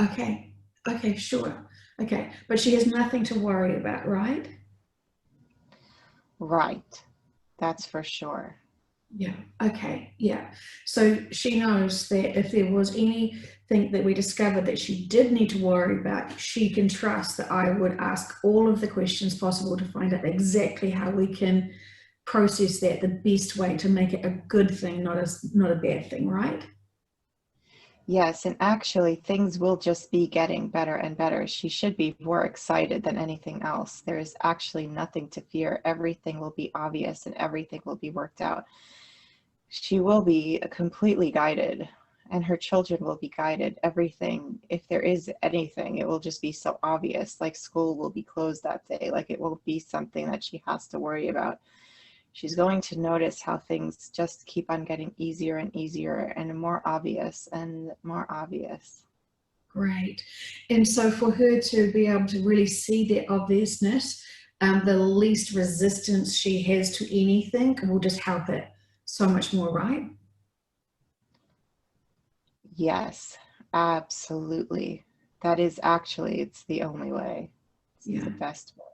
Okay. Okay, sure. Okay. But she has nothing to worry about, right? Right. That's for sure. Yeah. Okay. Yeah. So she knows that if there was anything that we discovered that she did need to worry about, she can trust that I would ask all of the questions possible to find out exactly how we can process that the best way to make it a good thing, not a bad thing, right? Yes, and actually, things will just be getting better and better. She should be more excited than anything else. There is actually nothing to fear. Everything will be obvious and everything will be worked out. She will be completely guided, and her children will be guided. Everything, if there is anything, it will just be so obvious. Like school will be closed that day. Like it won't be something that she has to worry about. She's going to notice how things just keep on getting easier and easier and more obvious and more obvious. Great. And so for her to be able to really see that obviousness, the least resistance she has to anything will just help it so much more, right? Yes, absolutely. That is actually, it's the only way. It's Yeah. the best way.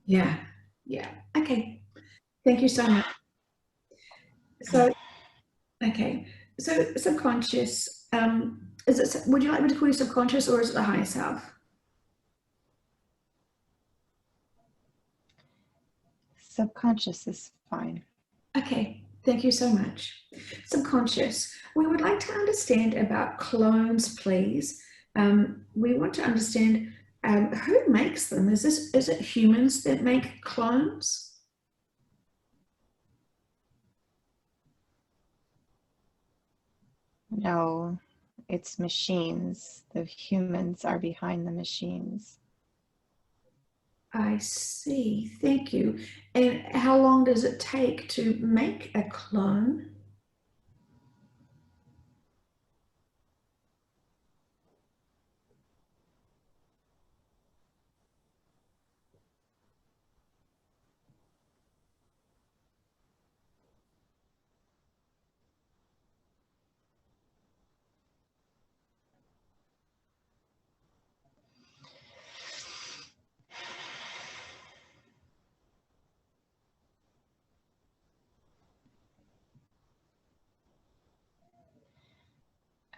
Yeah. Yeah. Okay. Thank you so much. So, okay. So subconscious, is it, would you like me to call you subconscious or is it the higher self? Subconscious is fine. Okay. Thank you so much. Subconscious. We would like to understand about clones, please. We want to understand who makes them. Is it humans that make clones? No, it's machines. The humans are behind the machines. I see. Thank you. And how long does it take to make a clone?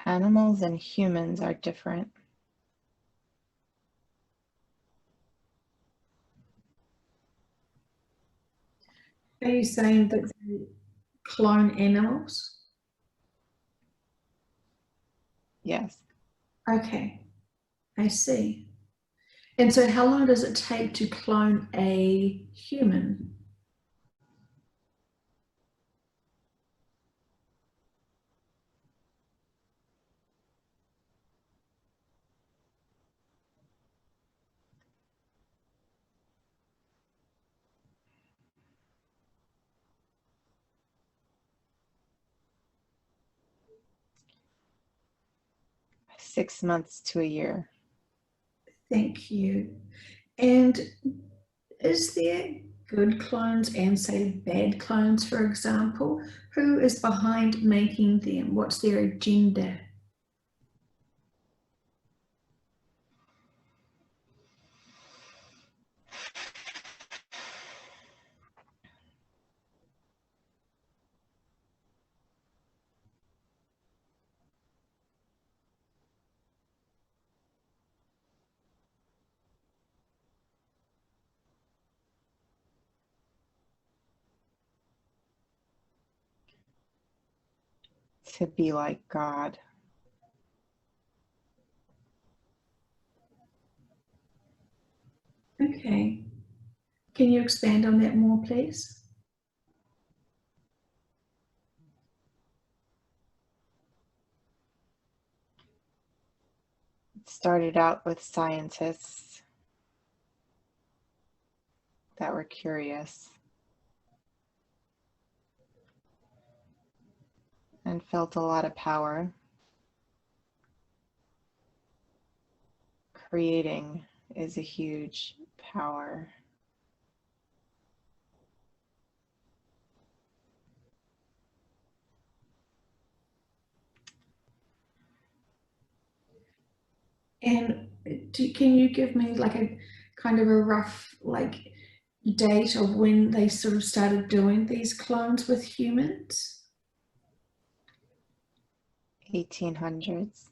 Animals and humans are different. Are you saying that they clone animals? Yes. Okay, I see. And so, how long does it take to clone a human? Six months to a year. Thank you. And is there good clones and, say, bad clones, for example? Who is behind making them? What's their agenda? To be like God. Okay. Can you expand on that more, please? It started out with scientists that were curious and felt a lot of power. Creating is a huge power. And can you give me like a kind of a rough like date of when they sort of started doing these clones with humans? 1800s.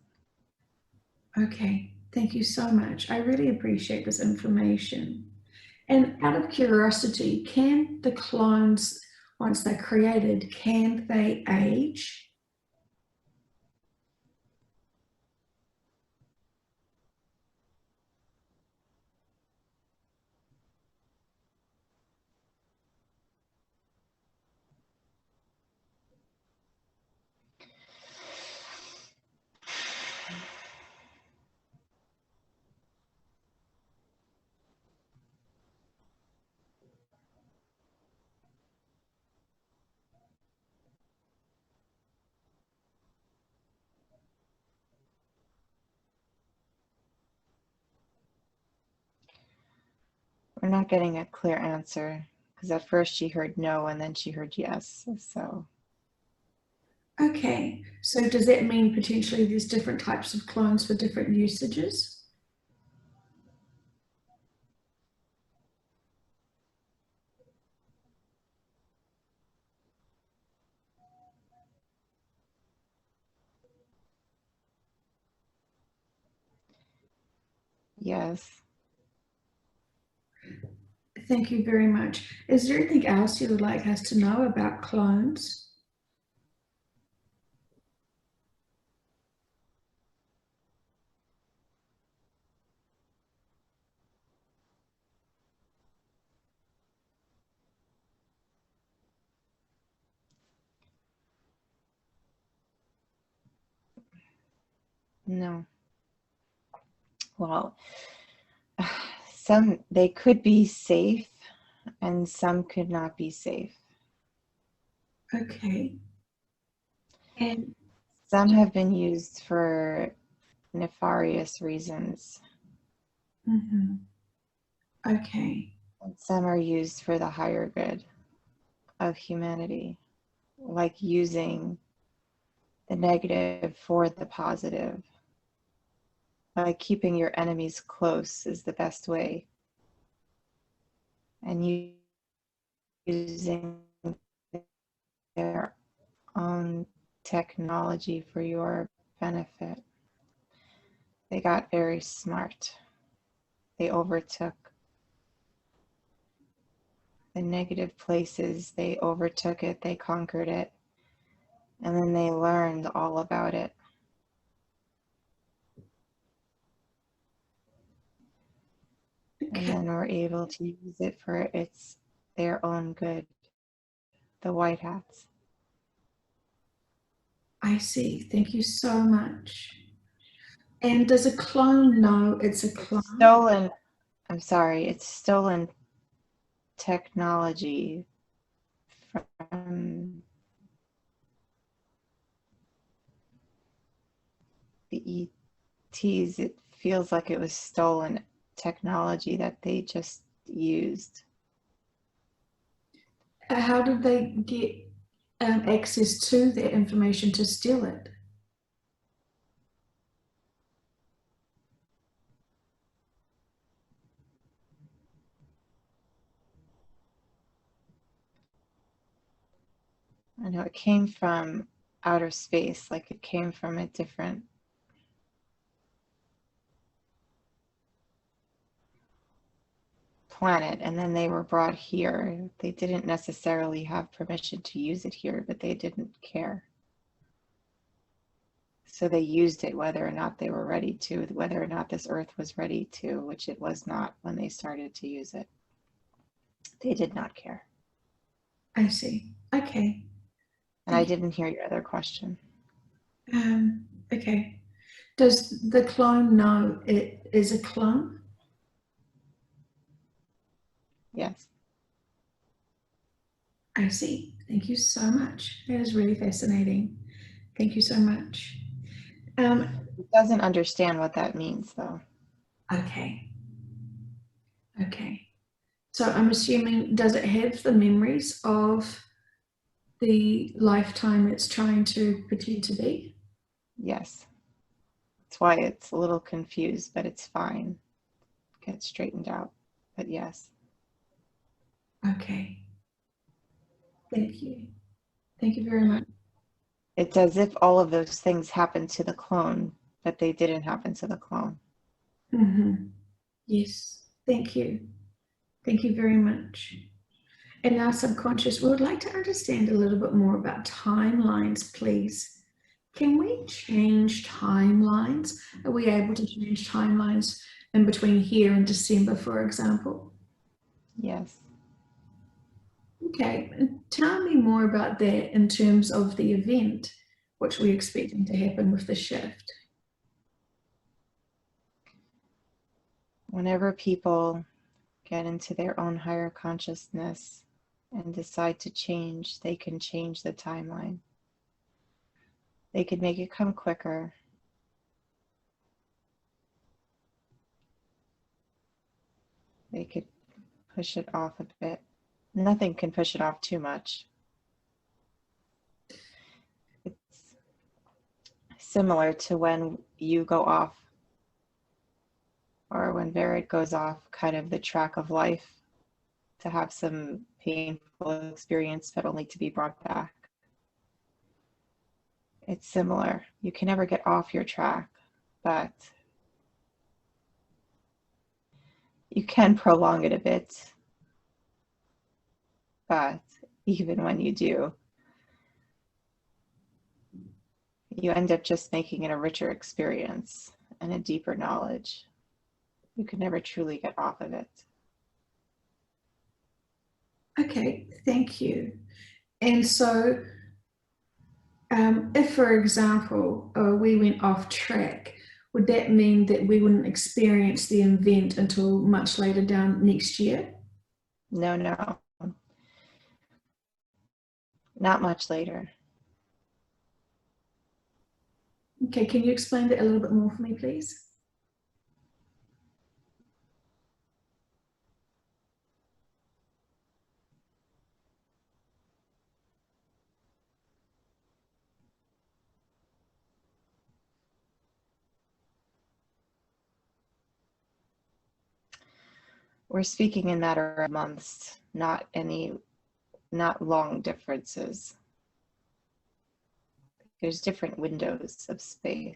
Okay, thank you so much. I really appreciate this information. And out of curiosity, can the clones, once they're created, can they age? We're not getting a clear answer because at first she heard no and then she heard yes. So, Okay, so does that mean potentially there's different types of clones for different usages? yes. Thank you very much. Is there anything else you would like us to know about clones? No. Well, some they could be safe and some could not be safe. Okay. And Some have been used for nefarious reasons, mhm, okay, and some are used for the higher good of humanity, like using the negative for the positive. Like keeping your enemies close is the best way, and using their own technology for your benefit. They got very smart. They overtook the negative places, they overtook it, they conquered it, and then they learned all about it. And okay, then were able to use it for their own good, the white hats. I see. Thank you so much. And does a clone know it's a It's clone? stolen, I'm sorry, it's stolen technology from the ETs. It feels like it was stolen technology that they just used. How did they get access to that information to steal it? I know it came from outer space, like it came from a different planet, and then they were brought here. They didn't necessarily have permission to use it here, but they didn't care. So they used it whether or not they were ready to, whether or not this earth was ready to, which it was not when they started to use it. They did not care. I see. Okay. And I Thank didn't hear your other question. you. Okay. Does the clone know it is a clone? Yes. I see. Thank you so much. That is really fascinating. Thank you so much. Um, It doesn't understand what that means, though. okay. Okay. So I'm assuming, does it have the memories of the lifetime it's trying to pretend to be? Yes. That's why it's a little confused, but it's fine. Get straightened out. But yes. Okay. Thank you. Thank you very much. It's as if all of those things happened to the clone, but they didn't happen to the clone. Mm-hmm. Yes. Thank you. Thank you very much. And now, subconscious, we would like to understand a little bit more about timelines, please. Can we change timelines? Are we able to change timelines in between here and December, for example? Yes. Okay, and tell me more about that in terms of the event, which we're expecting to happen with the shift. Whenever people get into their own higher consciousness and decide to change, they can change the timeline. They could make it come quicker. They could push it off a bit. Nothing can push it off too much. It's similar to when you go off, or when Vered goes off kind of the track of life to have some painful experience, but only to be brought back. It's similar. You can never get off your track, but you can prolong it a bit. But even when you do, you end up just making it a richer experience and a deeper knowledge. You can never truly get off of it. Okay, thank you. And so, if, for example, we went off track, would that mean that we wouldn't experience the event until much later down next year? No, no, not much later. Okay, can you explain that a little bit more for me, please? We're speaking in matter of months, not long differences. There's different windows of space.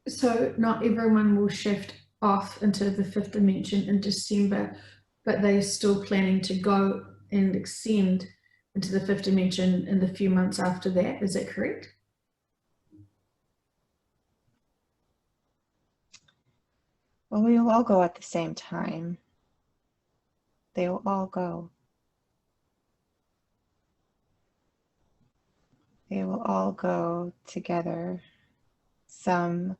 So not everyone will shift off into the fifth dimension in December, but they're still planning to go and extend into the fifth dimension in the few months after that. Is that correct? Well, we will all go at the same time. They will all go. They will all go together. Some,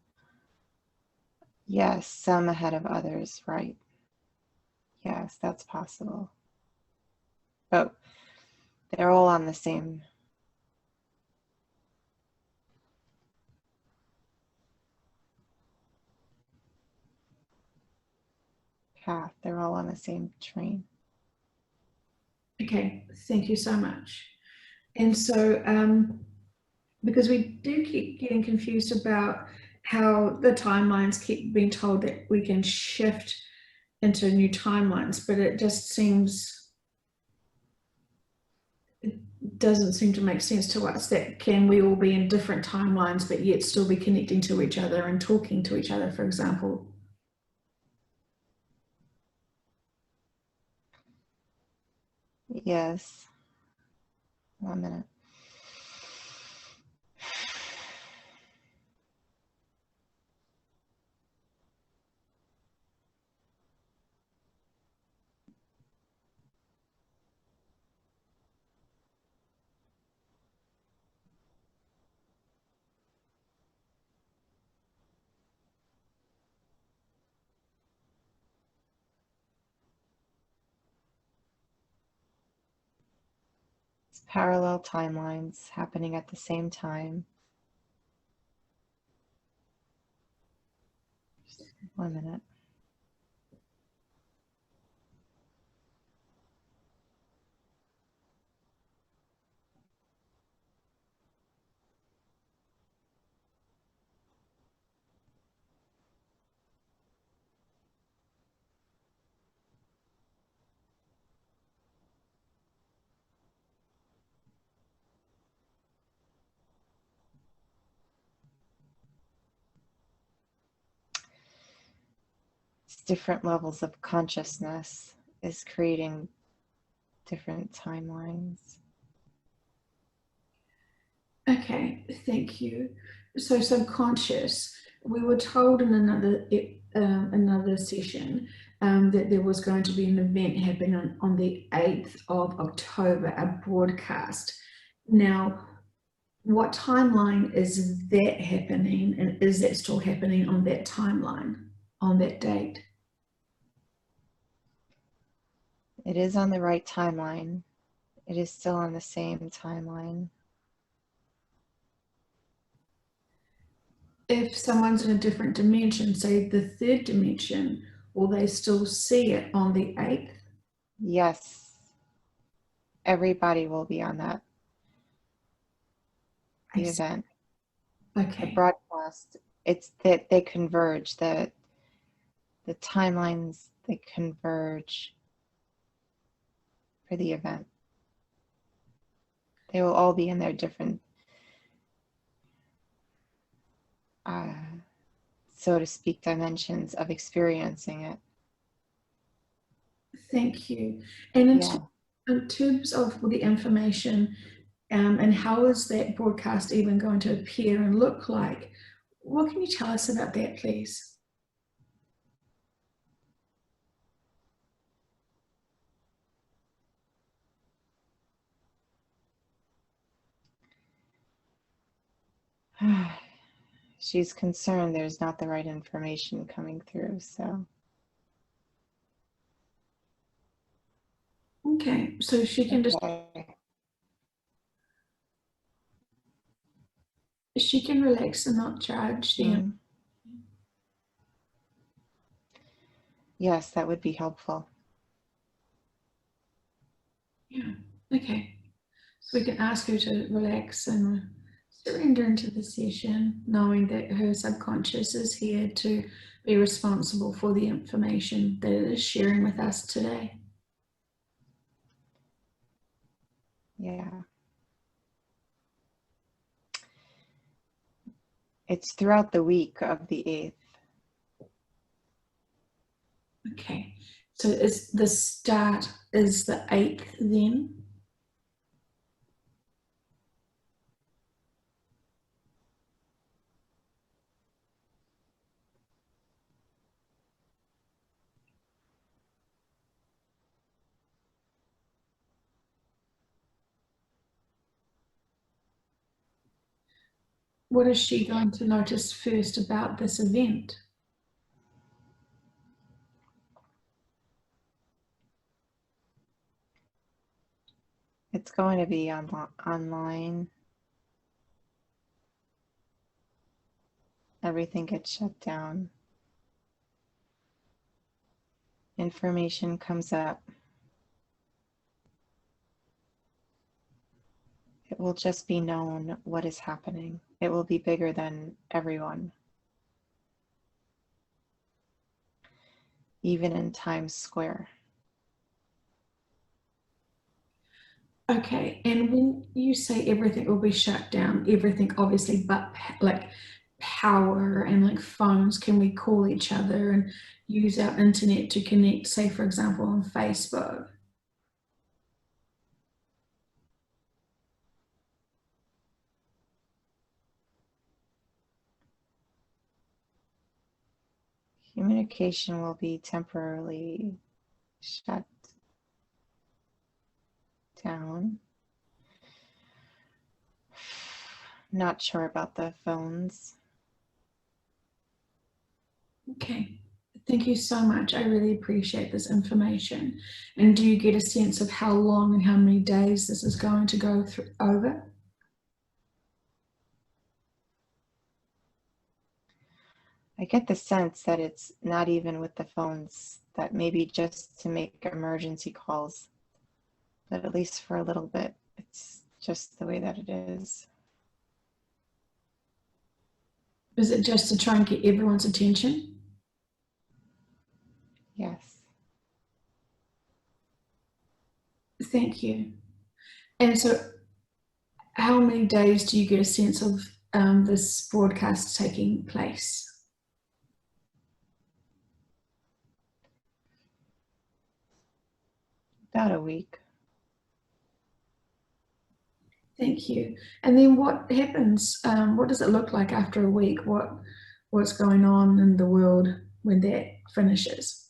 yes, some ahead of others, right? Yes, that's possible. But they're all on the same path. They're all on the same train. Okay, thank you so much. And so, because we do keep getting confused about how the timelines keep being told that we can shift into new timelines, but it just doesn't seem to make sense to us that can we all be in different timelines but yet still be connecting to each other and talking to each other, for example. Yes. 1 minute. It's parallel timelines happening at the same time. 1 minute. different levels of consciousness is creating different timelines. Okay, thank you. So subconscious, we were told in another session that there was going to be an event happening on the 8th of October, a broadcast. Now, what timeline is that happening, and is that still happening on that timeline, on that date? It is on the right timeline. It is still on the same timeline. If someone's in a different dimension, say the third dimension, will they still see it on the 8th? Yes, everybody will be on that, the event. Okay. The broadcast, it's that they converge, the timelines, they converge for the event. They will all be in their different, so to speak, dimensions of experiencing it. Thank you. And in terms of the information, and how is that broadcast even going to appear and look like? What can you tell us about that, please? She's concerned there's not the right information coming through, so. Okay, so she can just, she can relax and not judge them. Yes, that would be helpful. Yeah, okay. So we can ask her to relax and surrender into the session, knowing that her subconscious is here to be responsible for the information that it is sharing with us today. Yeah. It's throughout the week of the 8th. Okay, so is the start is the 8th then? What is she going to notice first about this event? It's going to be online. Everything gets shut down. Information comes up. It will just be known what is happening. It will be bigger than everyone. Even in Times Square. Okay, and when you say everything will be shut down, everything obviously but like power and like phones, can we call each other and use our internet to connect, say for example on Facebook? Communication will be temporarily shut down. Not sure about the phones. Okay, thank you so much. I really appreciate this information. And do you get a sense of how long and how many days this is going to go over? I get the sense that it's not even with the phones, that maybe just to make emergency calls, but at least for a little bit, it's just the way that it is. Is it just to try and get everyone's attention? Yes. Thank you. And so how many days do you get a sense of this broadcast taking place? About a week. Thank you. And then what happens? What does it look like after a week? What's going on in the world when that finishes?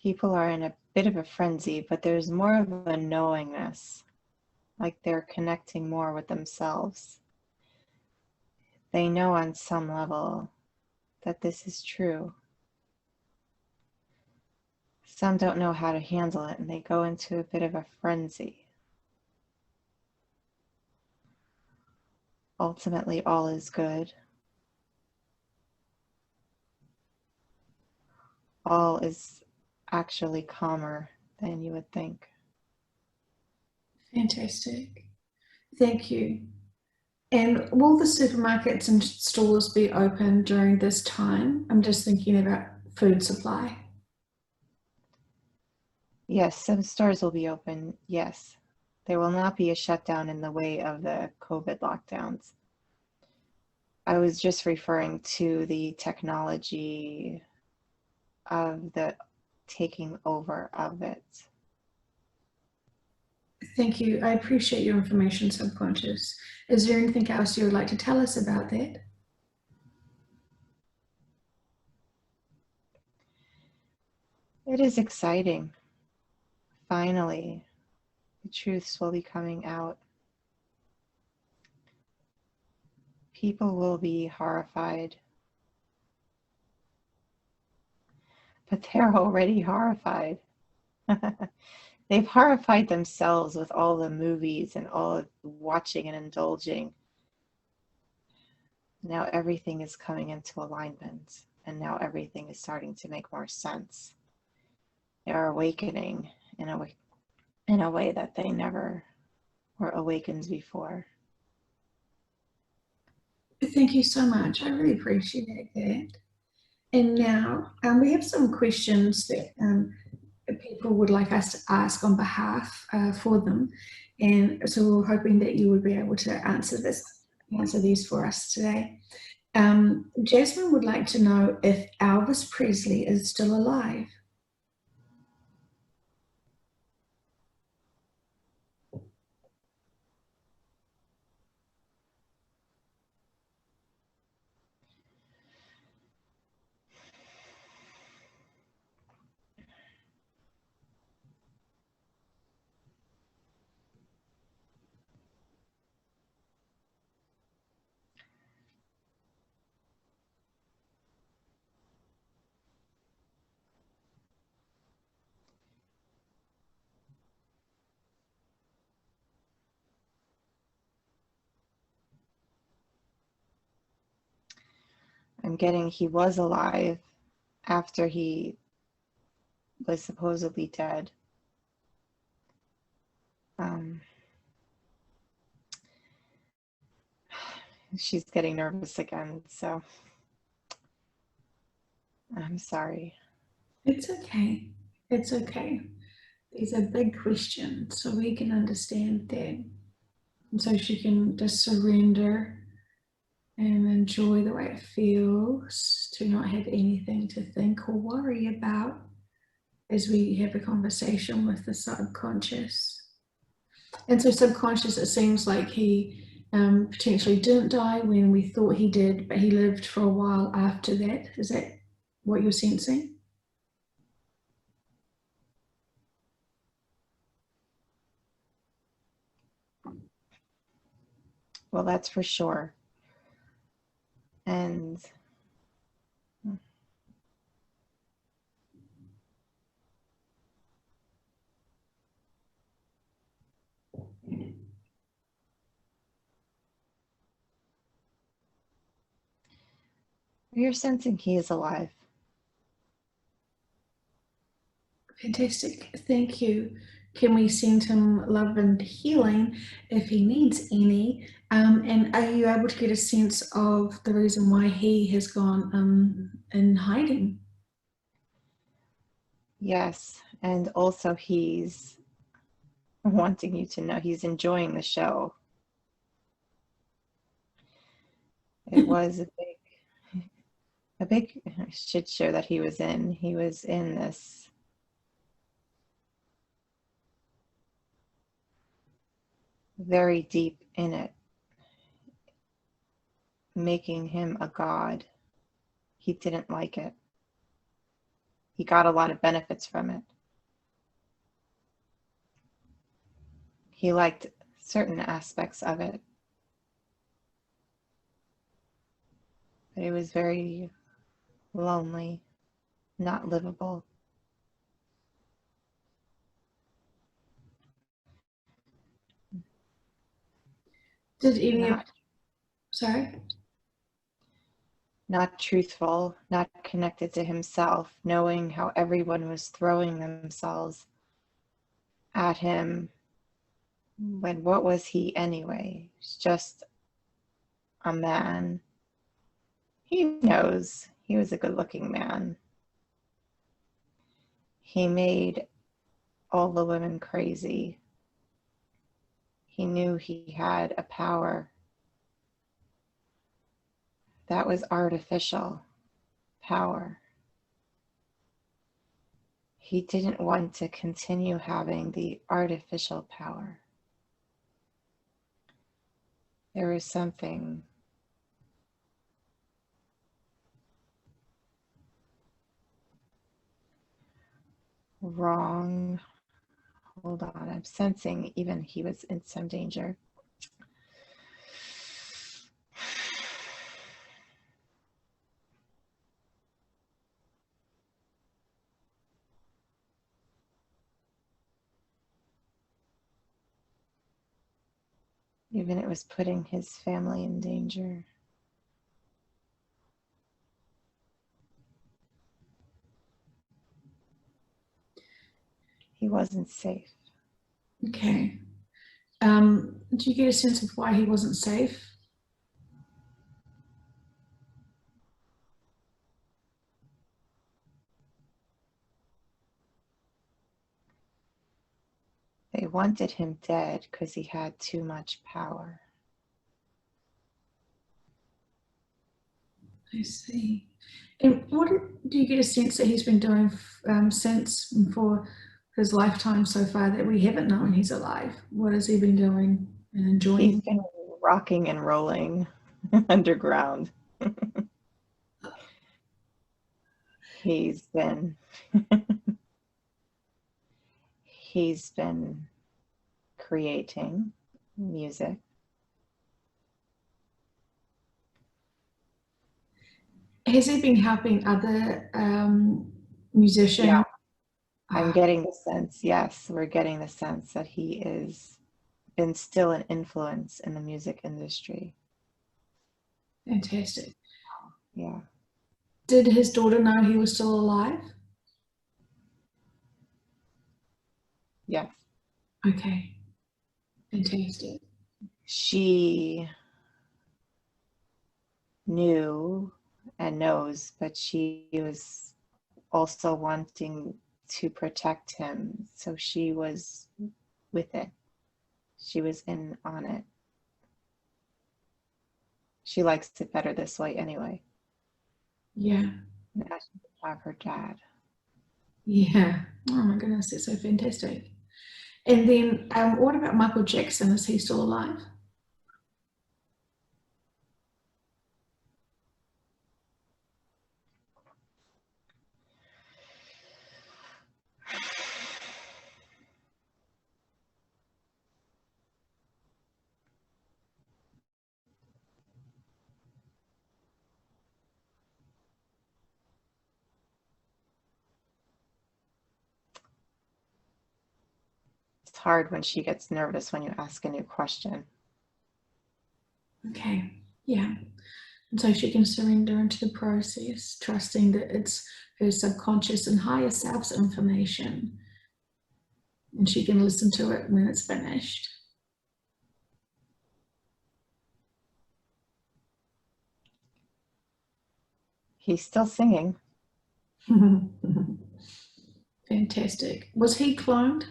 People are in a bit of a frenzy, but there's more of a knowingness, like they're connecting more with themselves. They know on some level that this is true. Some don't know how to handle it, and they go into a bit of a frenzy. Ultimately, all is good. All is actually calmer than you would think. Fantastic. Thank you. And will the supermarkets and stores be open during this time? I'm just thinking about food supply. Yes, some stores will be open. Yes. There will not be a shutdown in the way of the COVID lockdowns. I was just referring to the technology of the taking over of it. Thank you. I appreciate your information, subconscious. Is there anything else you would like to tell us about that? It is exciting. Finally, the truths will be coming out. People will be horrified. But they're already horrified. They've horrified themselves with all the movies and all of watching and indulging. Now everything is coming into alignment, and now everything is starting to make more sense. They are awakening in a way that they never were awakened before. Thank you so much. I really appreciate that. And now we have some questions that people would like us to ask on behalf for them. And so we're hoping that you would be able to answer these for us today. Jasmine would like to know if Elvis Presley is still alive. I'm getting he was alive after he was supposedly dead. She's getting nervous again, so I'm sorry. It's okay. It's okay. These are big questions, so we can understand that. And so she can just surrender and enjoy the way it feels to not have anything to think or worry about as we have a conversation with the subconscious. And so subconscious, it seems like he potentially didn't die when we thought he did, but he lived for a while after that. Is that what you're sensing? Well, that's for sure. And you're sensing he is alive. Fantastic. Thank you. Can we send him love and healing if he needs any? And are you able to get a sense of the reason why he has gone in hiding? Yes. And also he's wanting you to know he's enjoying the show. It was a big shit show that he was in. He was in this very deep in it, making him a god. He didn't like it. He got a lot of benefits from it. He liked certain aspects of it, but it was very lonely, not livable. Did any of, Not sorry? not truthful, not connected to himself, knowing how everyone was throwing themselves at him. When what was he anyway? He's just a man. He knows he was a good-looking man. He made all the women crazy. He knew he had a power that was artificial power. He didn't want to continue having the artificial power. There was something wrong. Hold on, I'm sensing even he was in some danger. Even it was putting his family in danger. He wasn't safe. Okay. Do you get a sense of why he wasn't safe? They wanted him dead because he had too much power. I see. And what do you get a sense that he's been doing since for his lifetime so far that we haven't known he's alive? What has he been doing and He's enjoying? been rocking and rolling underground. He's been he's been creating music. Has he been helping other Yeah, musicians? I'm Ah, getting the sense, yes, we're getting the sense that he is been still an influence in the music industry. fantastic. Yeah. Did his daughter know he was still alive? Yes. Okay, fantastic. She knew and knows, but she was also wanting to protect him. So she was with it. She was in on it. She likes it better this way anyway. Yeah, Now she can have her dad. yeah. Oh my goodness, that's so fantastic. And then what about Michael Jackson? Is he still alive? It's hard when she gets nervous when you ask a new question. Okay, yeah. And so she can surrender into the process, trusting that it's her subconscious and higher self's information, and she can listen to it when it's finished. He's still singing. Fantastic. Was he cloned?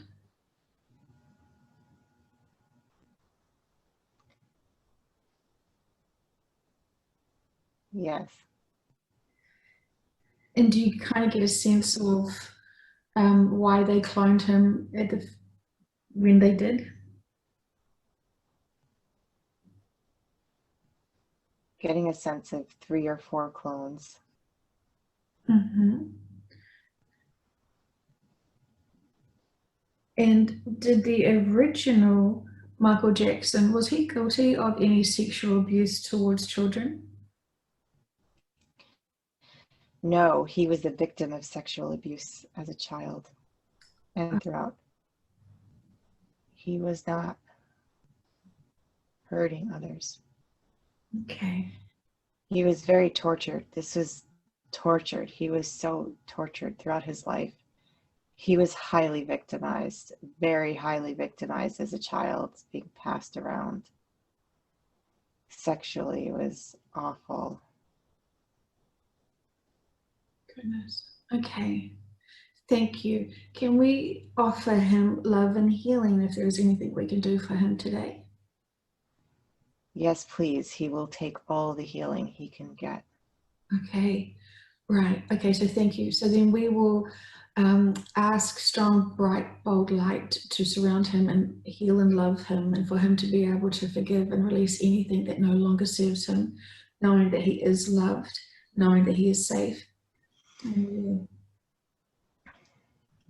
Yes. And do you kind of get a sense of why they cloned him when they did? Getting a sense of 3 or 4 clones. Mm-hmm. And did the original Michael Jackson, was he guilty of any sexual abuse towards children? No, he was a victim of sexual abuse as a child and throughout. He was not hurting others. Okay. He was very tortured. This was tortured. He was so tortured throughout his life. He was highly victimized, very highly victimized as a child, being passed around sexually. It was awful. Goodness. Okay. Thank you. Can we offer him love and healing if there's anything we can do for him today? Yes, please. He will take all the healing he can get. Okay. Right. Okay. So thank you. So then we will ask strong, bright, bold light to surround him and heal and love him, and for him to be able to forgive and release anything that no longer serves him, knowing that he is loved, knowing that he is safe.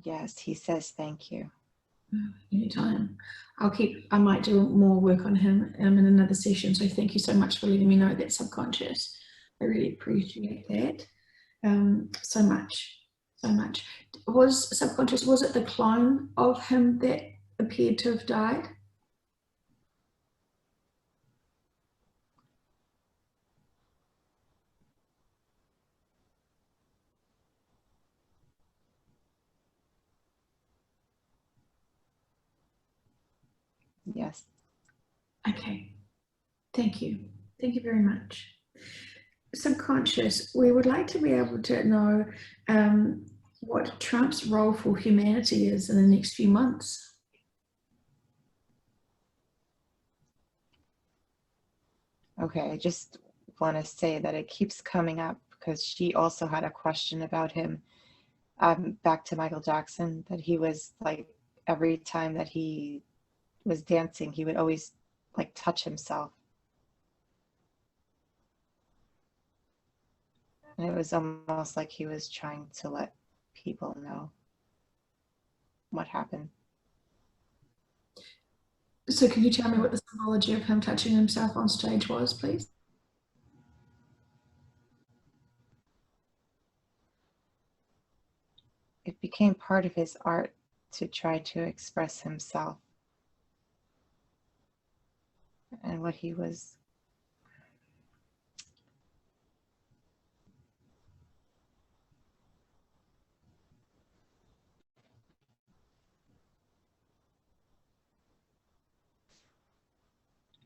Yes, he says thank you. Anytime. I might do more work on him in another session. So thank you so much for letting me know that subconscious. I really appreciate that. So much, so much. Was subconscious, was it the clone of him that appeared to have died? Yes. Okay, thank you. Thank you very much. Subconscious, we would like to be able to know what Trump's role for humanity is in the next few months. Okay, I just want to say that it keeps coming up because she also had a question about him. Back to Michael Jackson, that he was like, every time that he was dancing, he would always like touch himself. And it was almost like he was trying to let people know what happened. So can you tell me what the symbology of him touching himself on stage was, please? It became part of his art to try to express himself and what he was.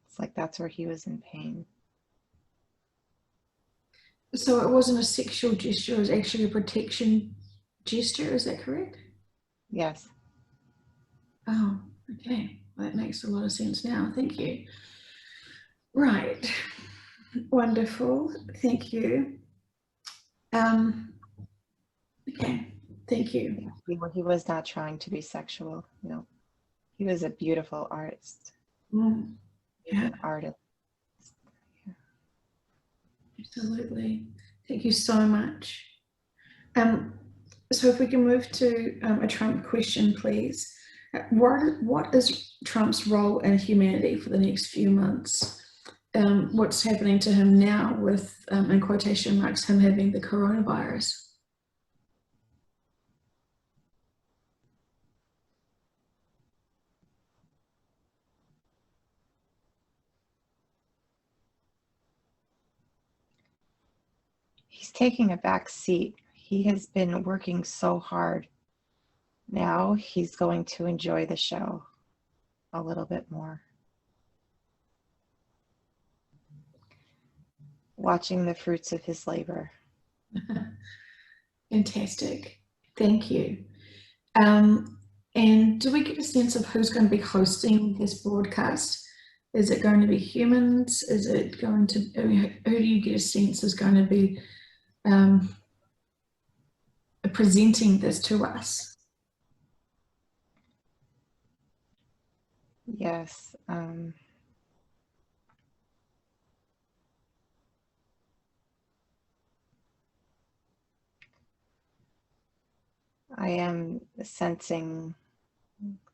It's like that's where he was in pain. So it wasn't a sexual gesture, it was actually a protection gesture, is that correct? Yes. Oh, okay. Well, that makes a lot of sense now. Thank you. Right. Wonderful. Thank you. Okay. Thank you. He was not trying to be sexual. He was a beautiful artist. Mm, He was yeah, an artist. absolutely. Thank you so much. Um, so if we can move to a Trump question, please. What is Trump's role in humanity for the next few months? What's happening to him now with, in quotation marks, him having the coronavirus? He's taking a back seat. He has been working so hard. Now he's going to enjoy the show a little bit more. Watching the fruits of his labor. Fantastic. Thank you. And do we get a sense of who's going to be hosting this broadcast? Is it going to be humans? Is it going to, I mean, who do you get a sense is going to be presenting this to us? Yes. I am sensing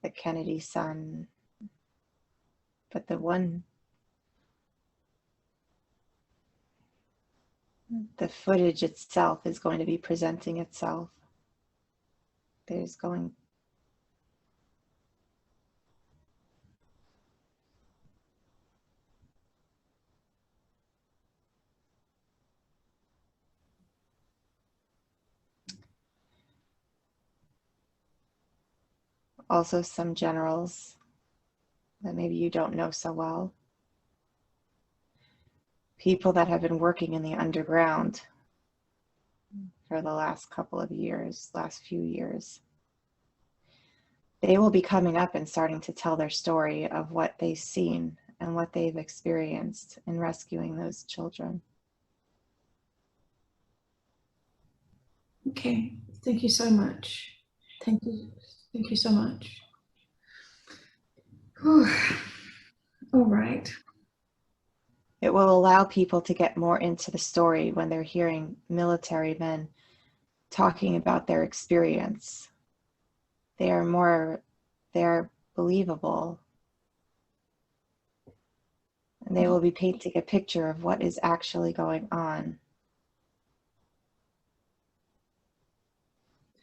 the Kennedy son, but the footage itself is going to be presenting itself. There's going also some generals that maybe you don't know so well. People that have been working in the underground for the last couple of years, last few years. They will be coming up and starting to tell their story of what they've seen and what they've experienced in rescuing those children. Okay, thank you so much. Thank you so much. Whew. All right. It will allow people to get more into the story when they're hearing military men talking about their experience. They're believable. And they will be painting a picture of what is actually going on.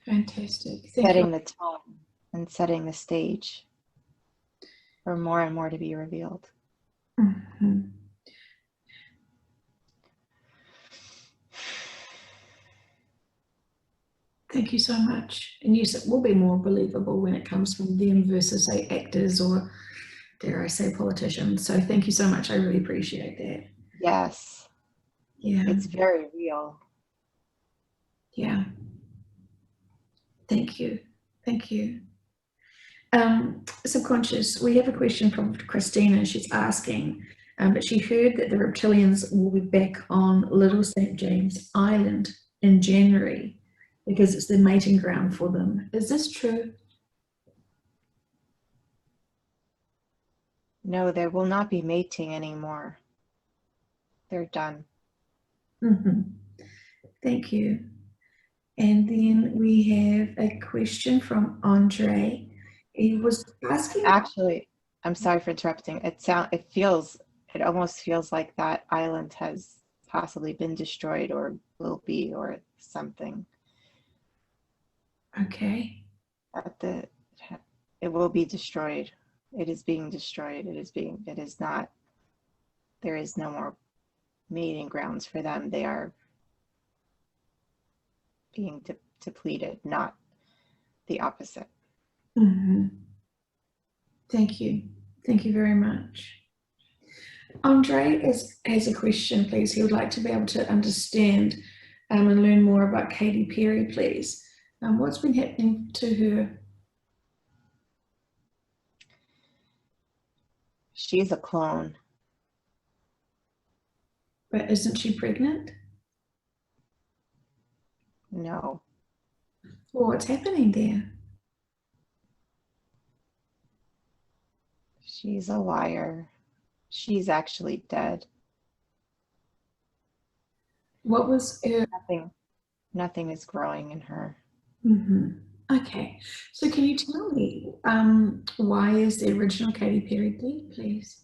Fantastic. Setting the tone and setting the stage for more and more to be revealed. Mm-hmm. Thank you so much. And yes, it will be more believable when it comes from them versus, say, actors or, dare I say, politicians. So thank you so much. I really appreciate that. Yes. Yeah. It's very real. Yeah. Thank you. Thank you. Subconscious, we have a question from Christina. She's asking, but she heard that the reptilians will be back on Little St. James Island in January because it's the mating ground for them. Is this true? No, there will not be mating anymore. They're done. Mm-hmm. Thank you. And then we have a question from Andre. He was asking. Actually, I'm sorry for interrupting. It almost feels like that island has possibly been destroyed or will be or something. Okay. It will be destroyed. It is being destroyed. It is not, there is no more mating grounds for them. They are being depleted, not the opposite. Mm-hmm. Thank you. Thank you very much. Andre has a question, please. He would like to be able to understand and learn more about Katy Perry, please. What's been happening to her? She's a clone. But isn't she pregnant? No. Well, what's happening there? She's a liar. She's actually dead. What was her? Nothing is growing in her. Mm-hmm. Okay, so can you tell me why is the original Katy Perry dead, please?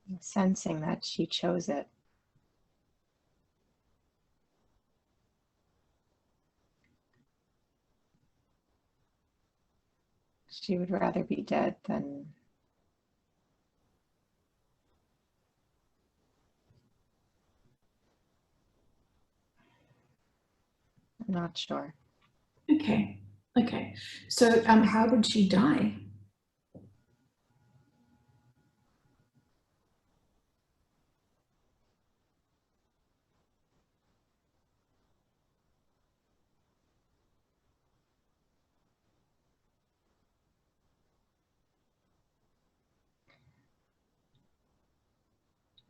I'm sensing that she chose it. She would rather be dead than I'm not sure. Okay, okay. So how did she die?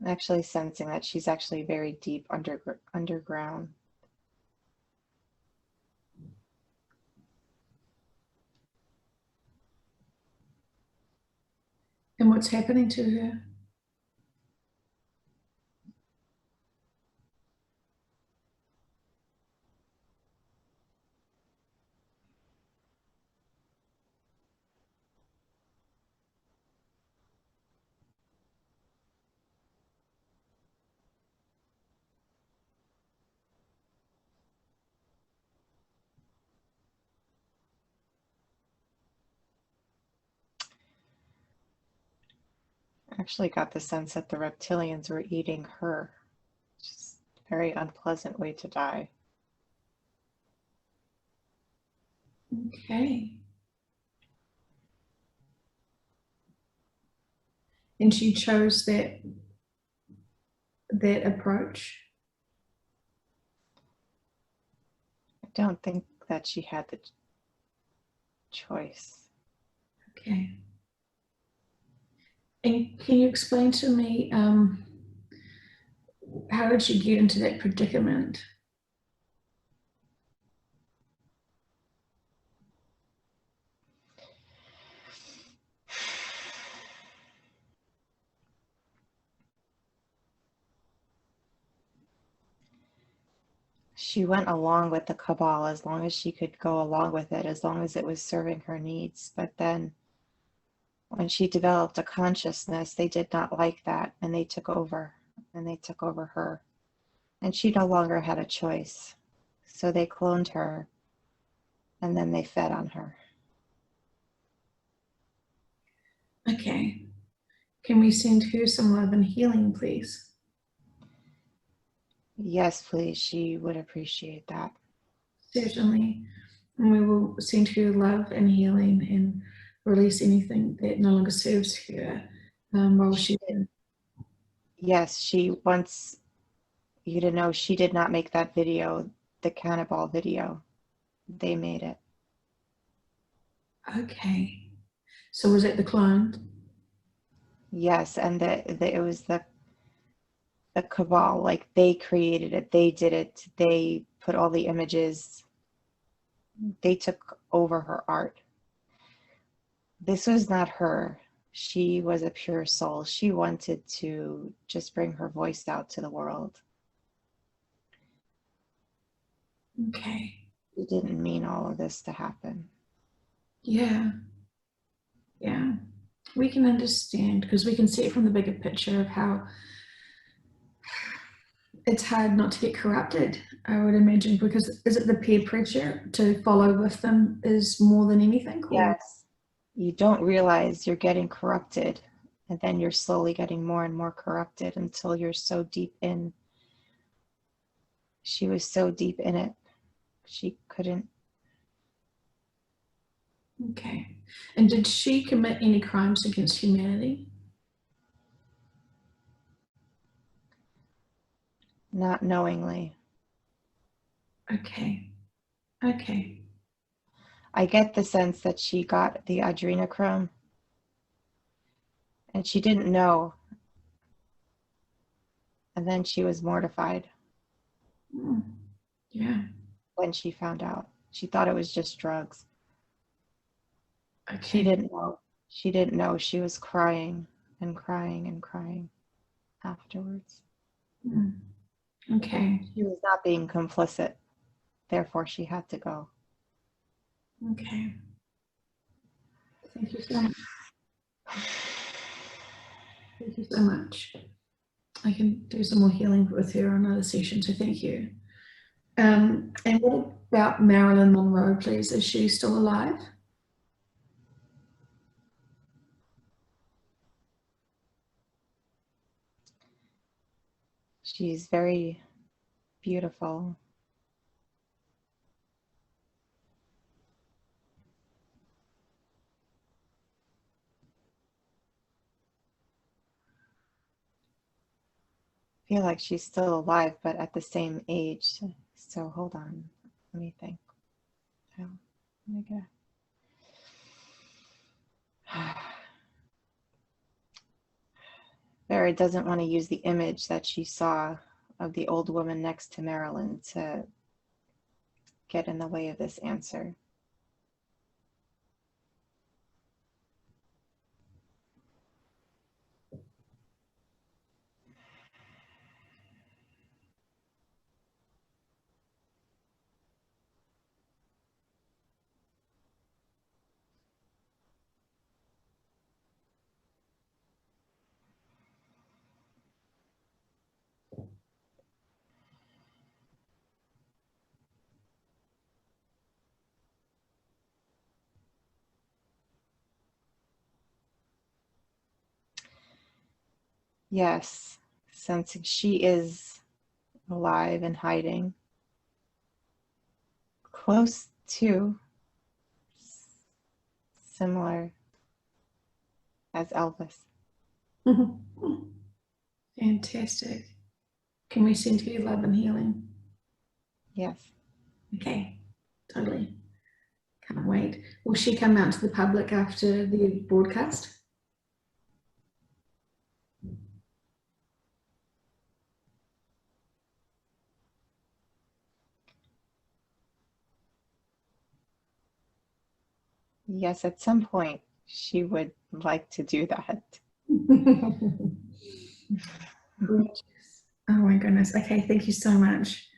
actually sensing that she's actually very deep underground. And what's happening to her? Actually got the sense that the reptilians were eating her. Just a very unpleasant way to die. Okay. And she chose that approach. I don't think that she had the choice. Okay. And can you explain to me how did she get into that predicament? She went along with the cabal as long as she could go along with it, as long as it was serving her needs. But then when she developed a consciousness, they did not like that, and they took over, and they took over her. And she no longer had a choice. So they cloned her, and then they fed on her. Okay. Can we send her some love and healing, please? Yes, please. She would appreciate that. Certainly. And we will send her love and healing and release anything that no longer serves her while she's in. Yes, she wants you to know she did not make that video, the cannibal video. They made it. Okay. So was it the clone? Yes, and it was the cabal, like they created it, they did it, they put all the images, they took over her art. This was not her. She was a pure soul. She wanted to just bring her voice out to the world. Okay. She didn't mean all of this to happen. Yeah. Yeah. We can understand because we can see it from the bigger picture of how it's hard not to get corrupted, I would imagine, because is it the peer pressure to follow with them is more than anything? Or Yes. You don't realize you're getting corrupted, and then you're slowly getting more and more corrupted until you're so deep in. She was so deep in it, she couldn't. okay. And did she commit any crimes against humanity? Not knowingly. Okay. Okay. I get the sense that she got the adrenochrome and she didn't know. And then she was mortified Mm. Yeah. when she found out. She thought it was just drugs. She Okay. didn't know. She didn't know. She was crying and crying and crying afterwards. Mm. Okay. She was not being complicit. Therefore, she had to go. Okay. Thank you so much. Thank you so much. I can do some more healing with her on another session, so thank you. And what about Marilyn Monroe, please? Is she still alive? She's very beautiful. I feel like she's still alive, but at the same age. So hold on. Let me think. Oh, let me get. Vera doesn't want to use the image that she saw of the old woman next to Marilyn to get in the way of this answer. Yes, sensing she is alive and hiding close to, similar as Elvis. Fantastic. Can we send her love and healing? Yes. Okay, totally. Can't wait. Will she come out to the public after the broadcast? Yes, at some point she would like to do that. Gorgeous. Oh my goodness. Okay, thank you so much.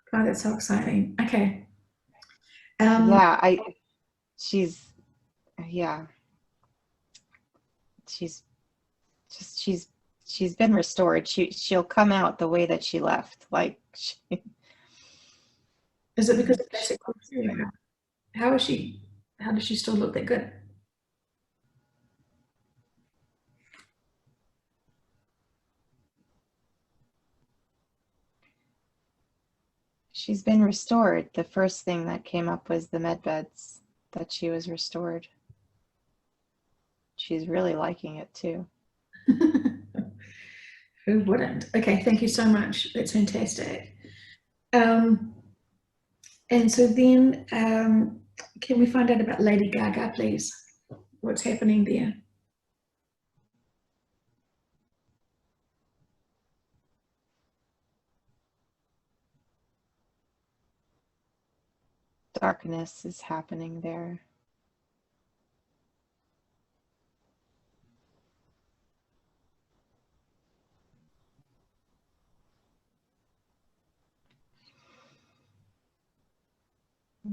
God, that's so exciting. Okay. Yeah, she's, yeah, she's just, she's been restored. She'll come out the way that she left. Like, Is it because of basic criteria? How is she? How does she still look that good? she's been restored. The first thing that came up was the med beds, that she was restored. She's really liking it too. Who wouldn't? Okay, thank you so much. That's fantastic. Um, and so then, can we find out about Lady Gaga, please? What's happening there? Darkness is happening there.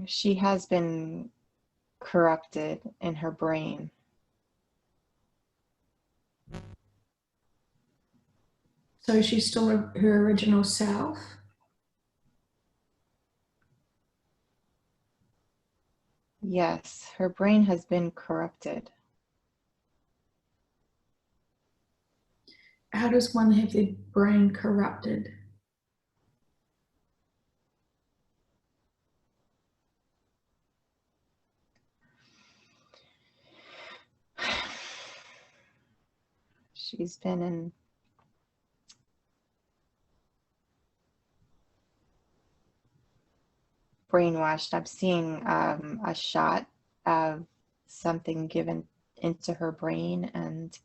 She has been corrupted in her brain. So she's still her original self? Yes, her brain has been corrupted. How does one have their brain corrupted? She's been in brainwashed. I'm seeing a shot of something given into her brain, and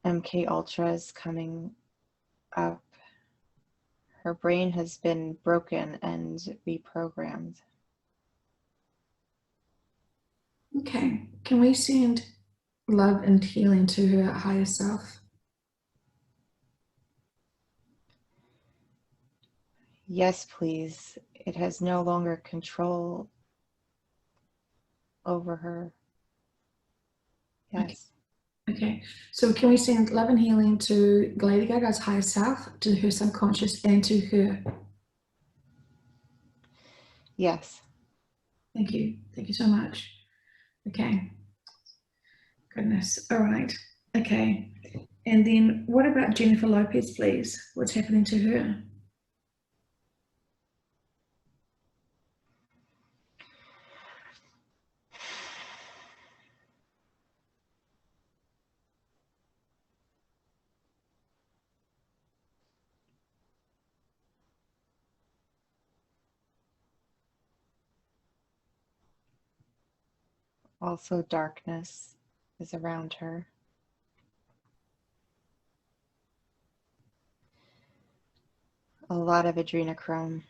MK Ultras coming up. Her brain has been broken and reprogrammed. Okay, can we send love and healing to her higher self? Yes, please. It has no longer control over her. Yes. Okay, so can we send love and healing to Lady Gaga's higher self, to her subconscious, and to her? Yes. Thank you. Thank you so much. Okay. Goodness. All right. Okay. And then what about Jennifer Lopez, please? What's happening to her? Also, darkness is around her. A lot of adrenochrome.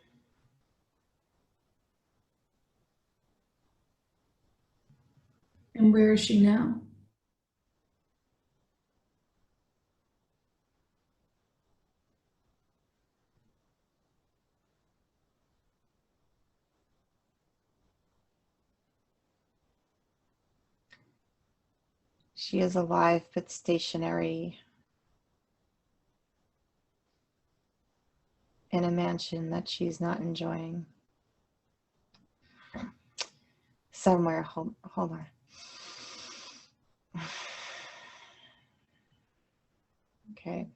And where is she now? She is alive but stationary in a mansion that she's not enjoying. Somewhere, hold on. Okay.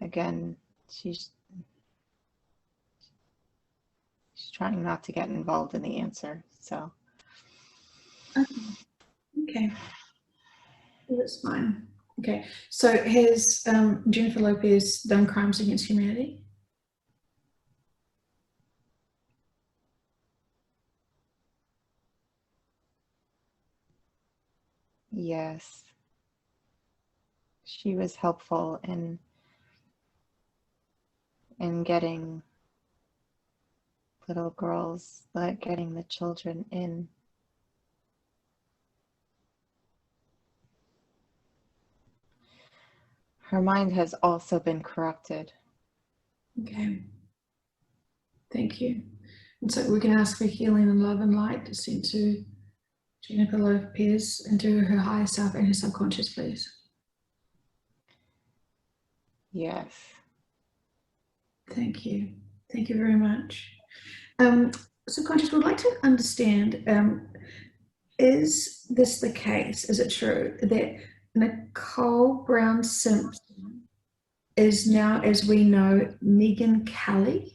Again, she's trying not to get involved in the answer, so. Okay. That's fine. Okay. So has Jennifer Lopez done crimes against humanity? Yes. She was helpful in getting little girls, like getting the children in. Her mind has also been corrupted. Okay. Thank you. And so we can ask for healing and love and light to send to Jennifer Lopez into her higher self and her subconscious, please. Yes. Thank you. Thank you very much. Subconscious would like to understand, is this the case? Is it true that Nicole Brown Simpson is now, as we know, Megan Kelly?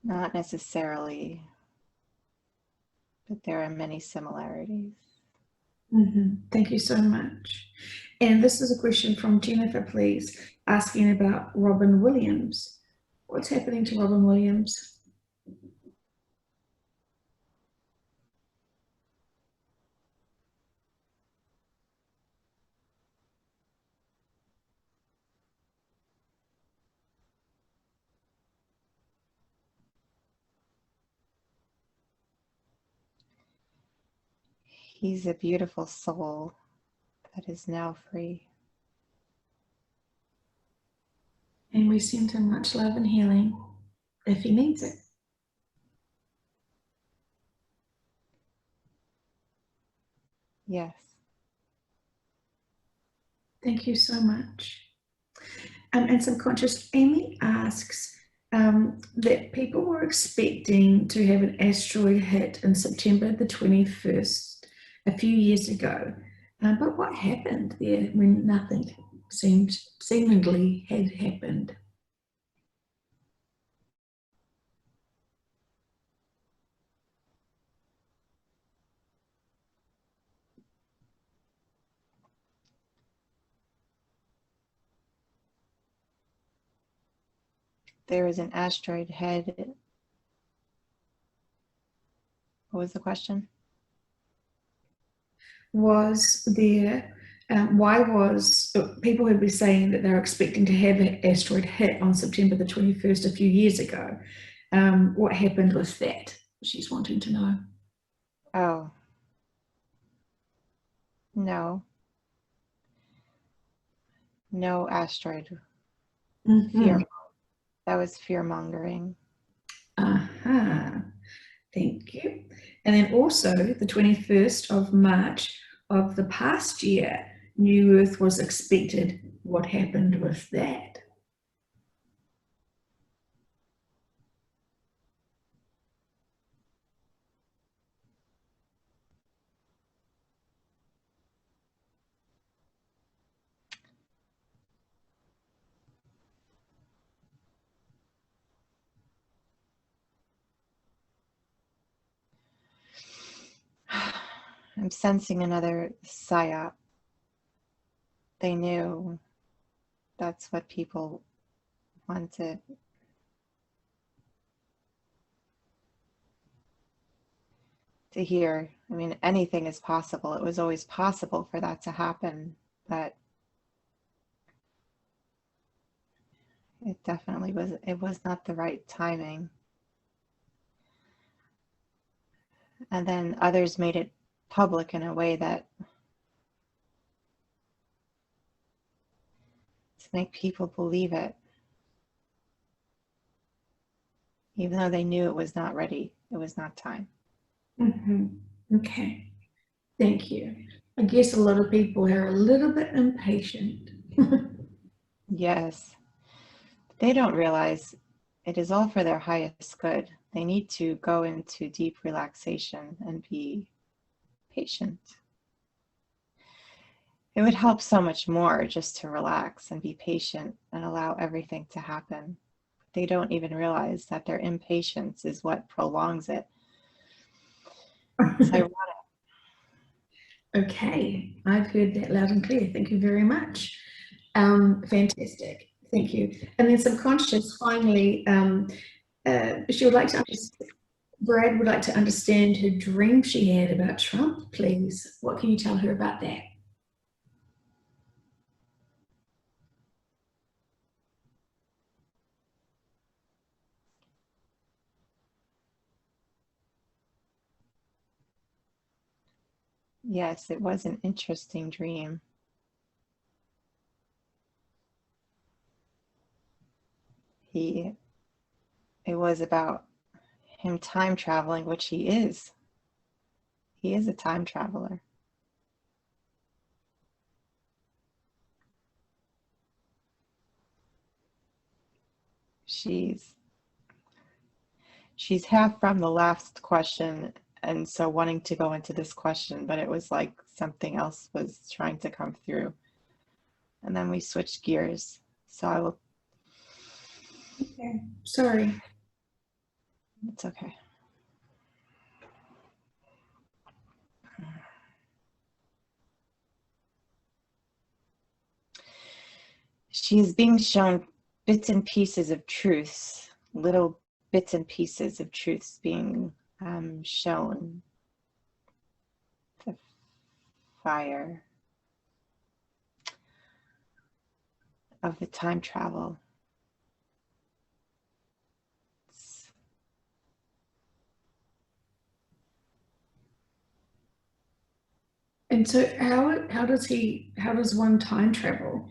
Not necessarily, but there are many similarities. Thank you so much. And this is a question from Jennifer, please, asking about Robin Williams. What's happening to Robin Williams? He's a beautiful soul that is now free. And we send him much love and healing if he needs it. Yes. Thank you so much. And subconscious, Amy asks that people were expecting to have an asteroid hit in September the 21st a few years ago. But what happened there when nothing seemingly had happened? There is an asteroid head. What was the question? Was there, why was, people had been saying that they're expecting to have an asteroid hit on September the 21st a few years ago. What happened with that? She's wanting to know. Oh. No. No asteroid. Fear. That was fear mongering. Thank you. And then also the 21st of March of the past year, New Earth was expected. What happened with that? I'm sensing another psyop. They knew That's what people wanted to hear. I mean, anything is possible. It was always possible for that to happen, but it definitely was, it was not the right timing. And then others made it public in a way that to make people believe it, even though they knew it was not ready, it was not time. Okay, thank you. I guess a lot of people are a little bit impatient. Yes, they don't realize it is all for their highest good. They need to go into deep relaxation and be patient. It would help so much more just to relax and be patient and allow everything to happen. They don't even realize that their impatience is what prolongs it. It's ironic. Okay, I've heard that loud and clear. Thank you very much. Fantastic. Thank you. And then subconscious, finally, she would like to understand, Brad would like to understand her dream she had about Trump, please. What can you tell her about that? Yes, it was an interesting dream. It was about him time traveling, which he is. He is a time traveler. She's half from the last question, and so wanting to go into this question, but it was like something else was trying to come through. And then we switched gears. So I will. Okay, sorry. It's okay. She is being shown bits and pieces of truths, little bits and pieces of truths being shown. The fire of the time travel. And so how does one time travel?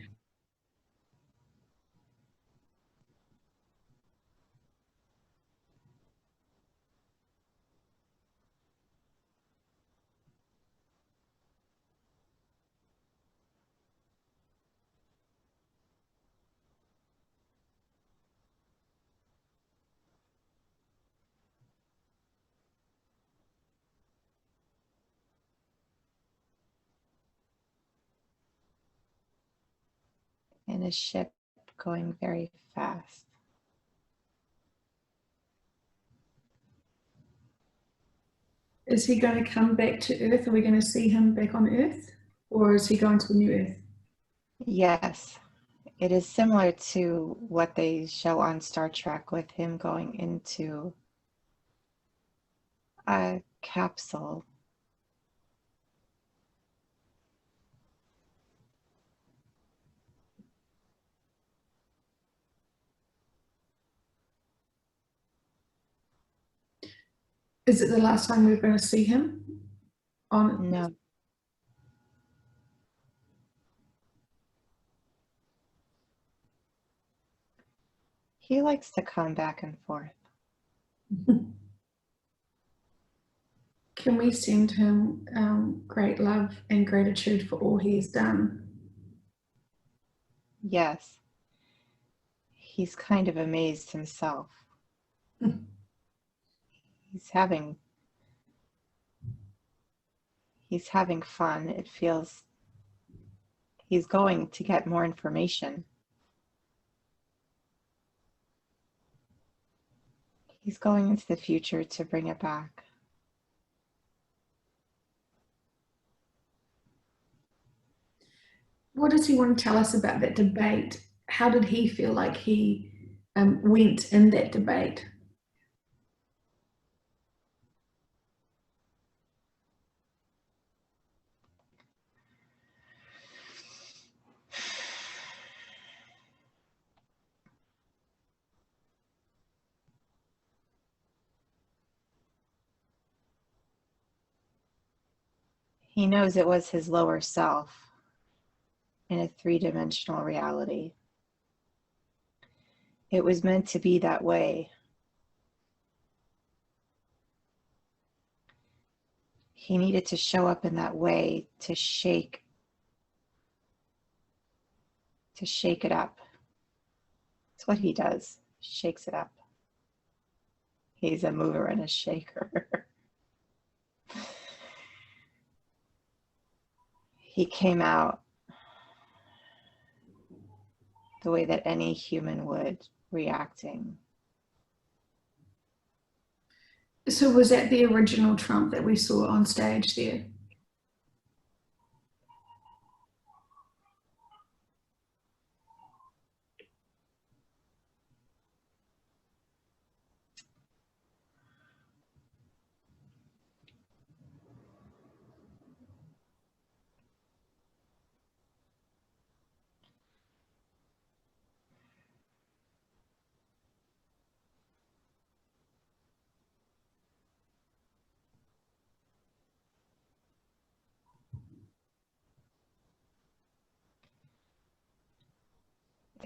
In a ship going very fast. Is he going to come back to Earth? Are we going to see him back on Earth? Or is he going to the new Earth? Yes, it is similar to what they show on Star Trek with him going into a capsule. Is it the last time we're going to see him on? No, he likes to come back and forth. Can we send him great love and gratitude for all he has done? Yes, he's kind of amazed himself. He's having fun. It feels he's going to get more information. He's going into the future to bring it back. What does he want to tell us about that debate how did he feel like he went in that debate? He knows it was his lower self in a three-dimensional reality. It was meant to be that way. He needed to show up in that way to shake it up. It's what he does. Shakes it up. He's a mover and a shaker. He came out the way that any human would, reacting. So was that the original Trump that we saw on stage there?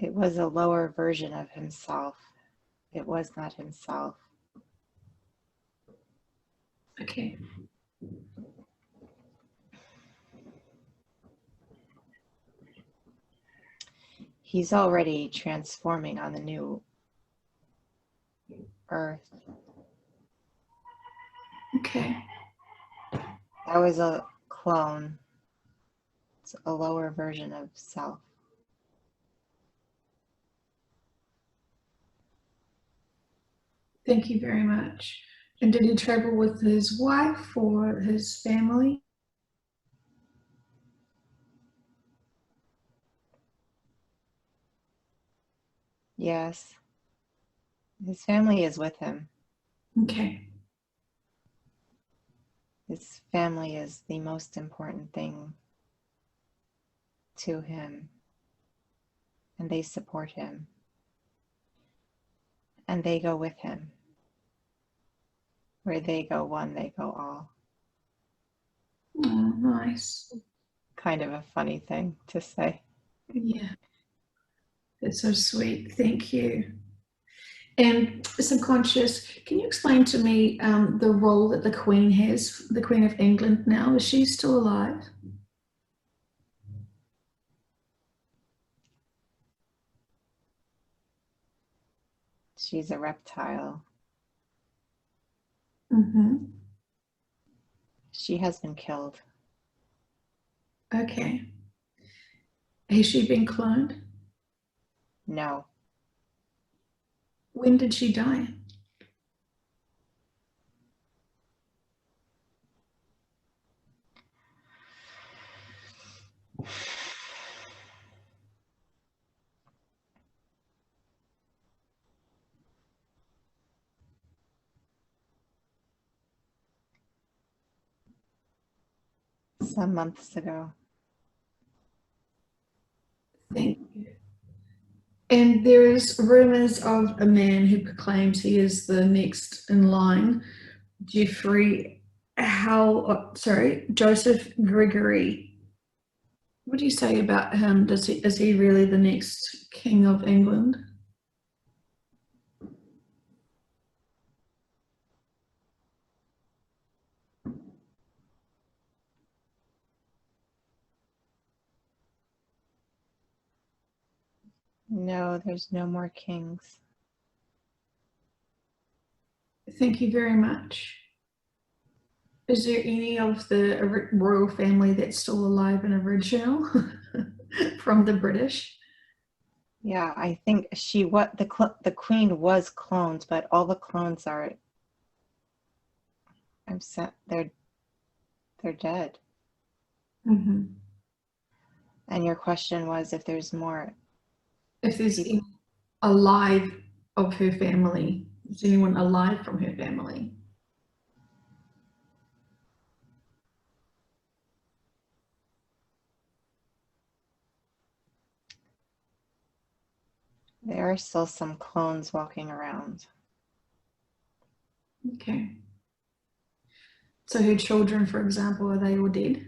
It was a lower version of himself. It was not himself. Okay. He's already transforming on the new earth. Okay. That was a clone. It's a lower version of self. Thank you very much. And did he travel with his wife or his family? Yes. His family is with him. Okay. His family is the most important thing to him. And they support him. And they go with him. Where they go one, they go all. Oh, nice. Kind of a funny thing to say. Yeah. That's so sweet. Thank you. And subconscious, can you explain to me the role that the Queen has, the Queen of England now? Is she still alive? She's a reptile. Mm-hmm. She has been killed. Okay. Has she been cloned? No. When did she die? Some months ago. Thank you. And there is rumors of a man who proclaims he is the next in line, Joseph Gregory. What do you say about him? Is he really the next king of England? No, there's no more kings. Thank you very much. Is there any of the royal family that's still alive and original from the British? Yeah, I think the queen was cloned, but all the clones are they're dead. Mm-hmm. And your question was if there's more. If there's people. any alive of her family, is anyone alive from her family? There are still some clones walking around. Okay. So her children, for example, are they all dead?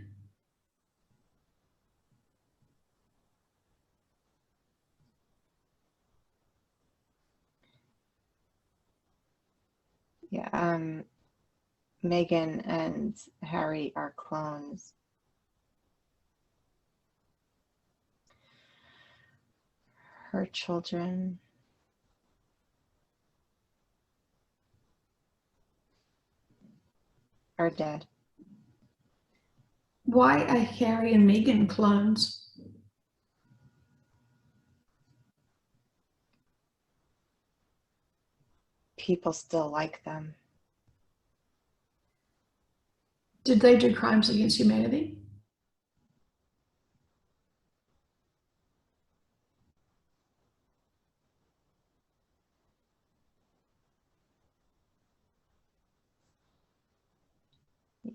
Yeah, Meghan and Harry are clones. Her children are dead. Why are Harry and Meghan clones? People still like them. Did they do crimes against humanity?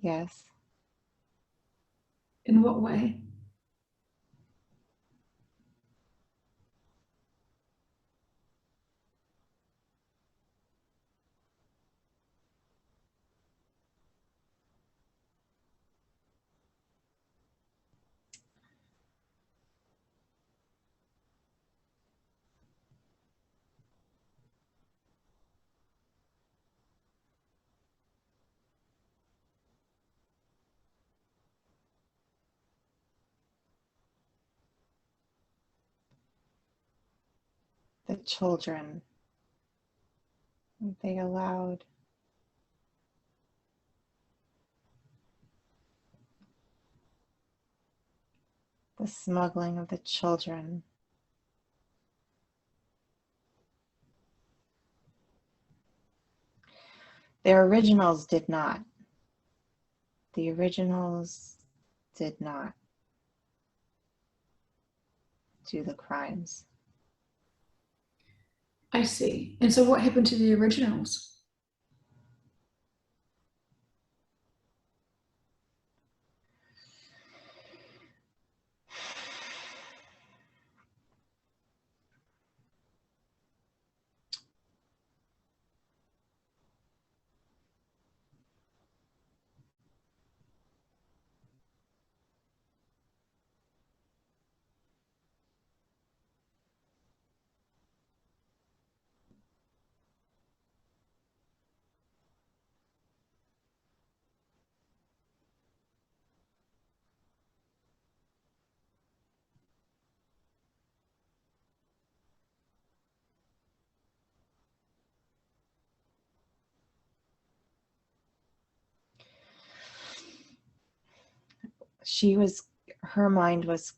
Yes. In what way? The children, they allowed the smuggling of the children. Their originals did not. The originals did not do the crimes. I see. And so what happened to the originals? Her mind was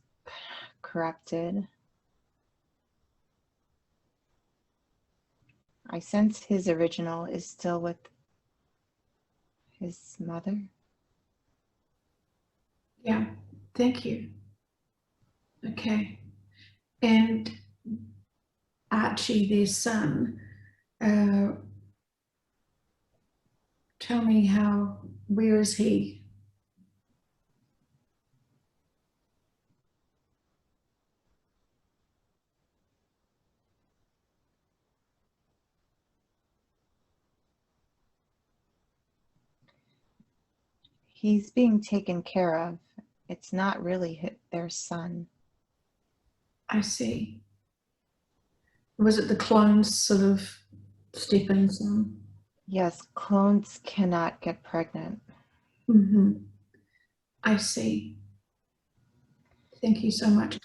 corrupted. I sense his original is still with his mother. Yeah, thank you. Okay. And Archie, their son, uh, tell me where is he? He's being taken care of. It's not really their son. I see. Was it the clones sort of stepping son? Yes, clones cannot get pregnant. Mm-hmm. I see. Thank you so much.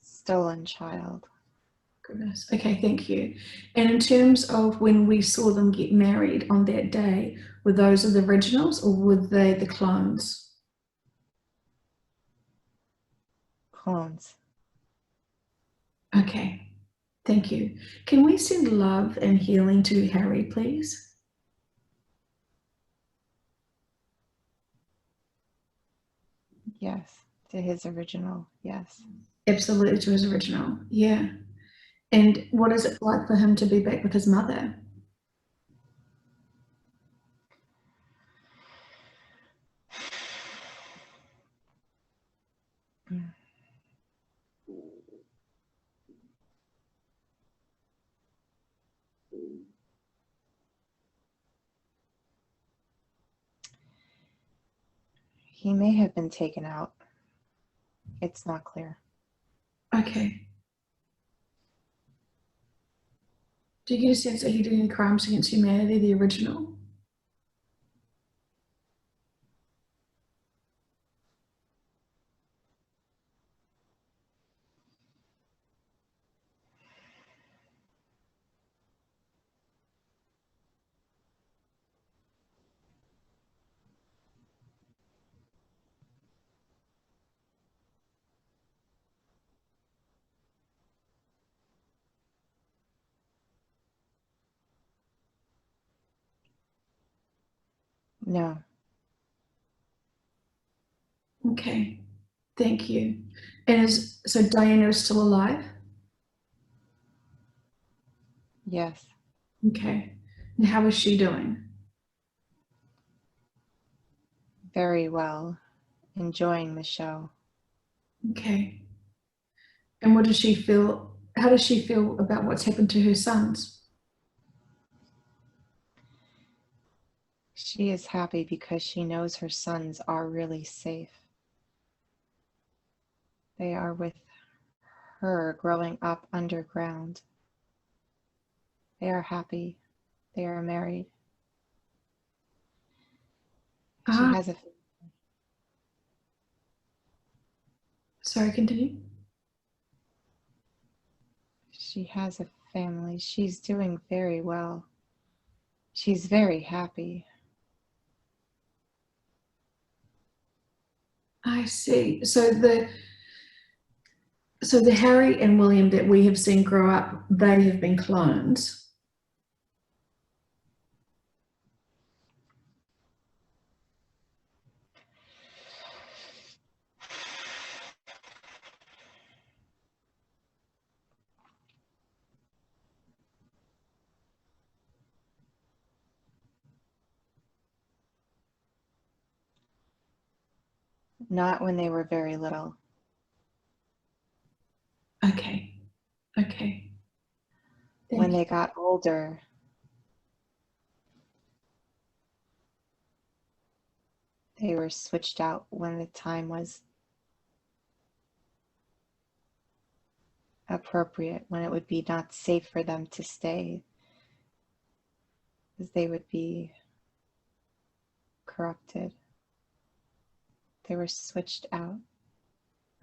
Stolen child. Goodness. Okay, thank you. And in terms of when we saw them get married on that day, were those the originals or were they the clones? Clones. Okay, thank you. Can we send love and healing to Harry, please? Yes, to his original. Yes. Absolutely, to his original. Yeah. And what is it like for him to be back with his mother? He may have been taken out. It's not clear. Okay. Do you get a sense that he did any crimes against humanity, the original? No. Okay. Thank you. And so Diana is still alive? Yes. Okay. And how is she doing? Very well. Enjoying the show. Okay. And what does she feel? How does she feel about what's happened to her sons? She is happy because she knows her sons are really safe. They are with her growing up underground. They are happy. They are married. She Ah, has a continue. family. She's doing very well. She's very happy. I see. So the Harry and William that we have seen grow up, they have been clones. Not when they were very little. Okay. Okay. When Thank you. they got older, they were switched out when the time was appropriate, when it would be not safe for them to stay, because they would be corrupted. They were switched out.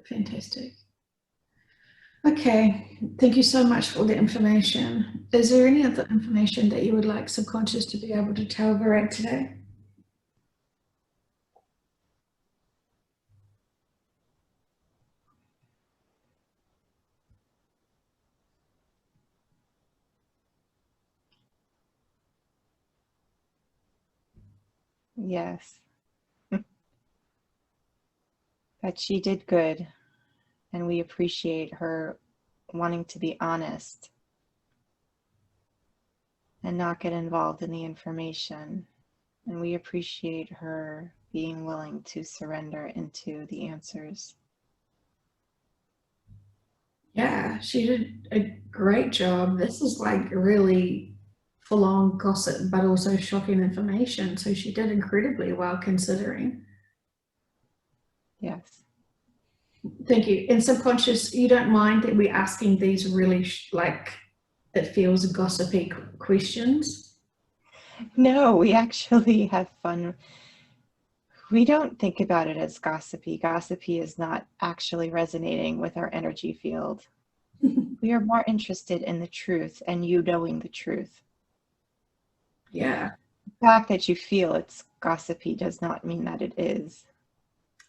Fantastic. Okay. Thank you so much for all the information. Is there any other information that you would like subconscious to be able to tell Varag today? Yes. That she did good, and we appreciate her wanting to be honest and not get involved in the information. And we appreciate her being willing to surrender into the answers. Yeah, she did a great job. This is like really full on gossip, but also shocking information. So she did incredibly well considering. Yes. Thank you. And subconscious, you don't mind that we're asking these really like it feels gossipy questions? No, we actually have fun. We don't think about it as gossipy. Gossipy is not actually resonating with our energy field. We are more interested in the truth and you knowing the truth. Yeah. The fact that you feel it's gossipy does not mean that it is.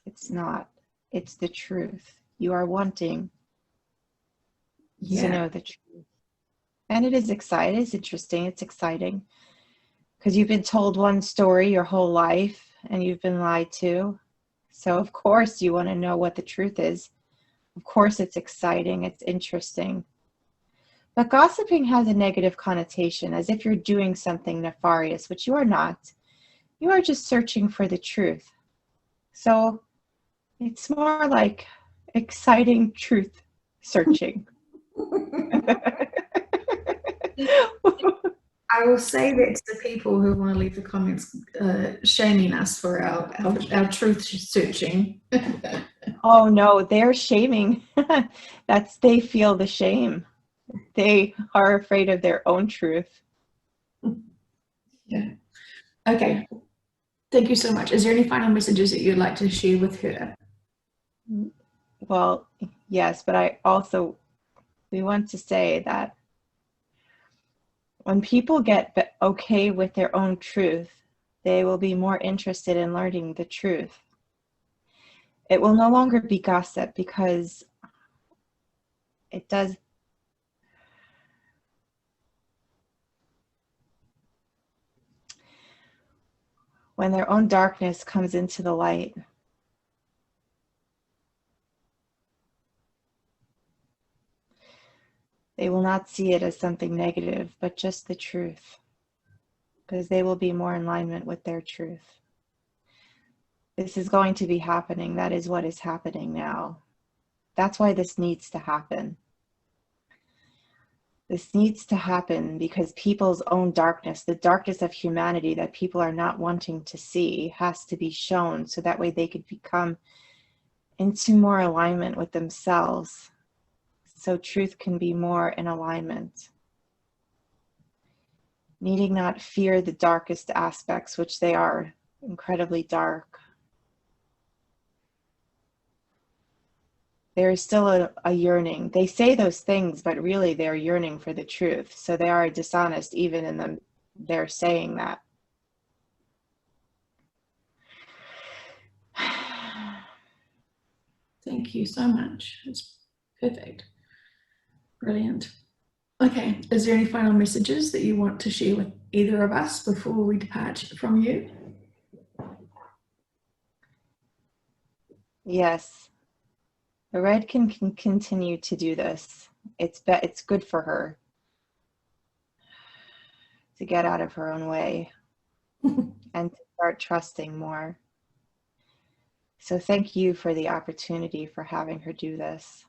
It's not. It's the truth. You are wanting to Yeah. know the truth. And it is exciting. It's interesting. It's exciting. Because you've been told one story your whole life and you've been lied to. So of course you want to know what the truth is. Of course it's exciting. It's interesting. But gossiping has a negative connotation, as if you're doing something nefarious, which you are not. You are just searching for the truth. So it's more like exciting truth searching. I will say that to the people who want to leave the comments shaming us for our truth searching. Oh no, they're shaming. They feel the shame. They are afraid of their own truth. Yeah. Okay. Thank you so much. Is there any final messages that you'd like to share with her? Well, yes, but we want to say that when people get okay with their own truth, they will be more interested in learning the truth. It will no longer be gossip, because it does. When their own darkness comes into the light, they will not see it as something negative, but just the truth, because they will be more in alignment with their truth. This is going to be happening. That is what is happening now. That's why this needs to happen. This needs to happen because people's own darkness, the darkness of humanity that people are not wanting to see, has to be shown, so that way they could become into more alignment with themselves, so truth can be more in alignment. Needing not fear the darkest aspects, which they are incredibly dark. There is still a yearning. They say those things, but really they're yearning for the truth. So they are dishonest even in them. They're saying that. Thank you so much. It's perfect. Brilliant. Okay. Is there any final messages that you want to share with either of us before we depart from you? Yes. The red can continue to do this. It's good for her to get out of her own way and to start trusting more. So thank you for the opportunity for having her do this.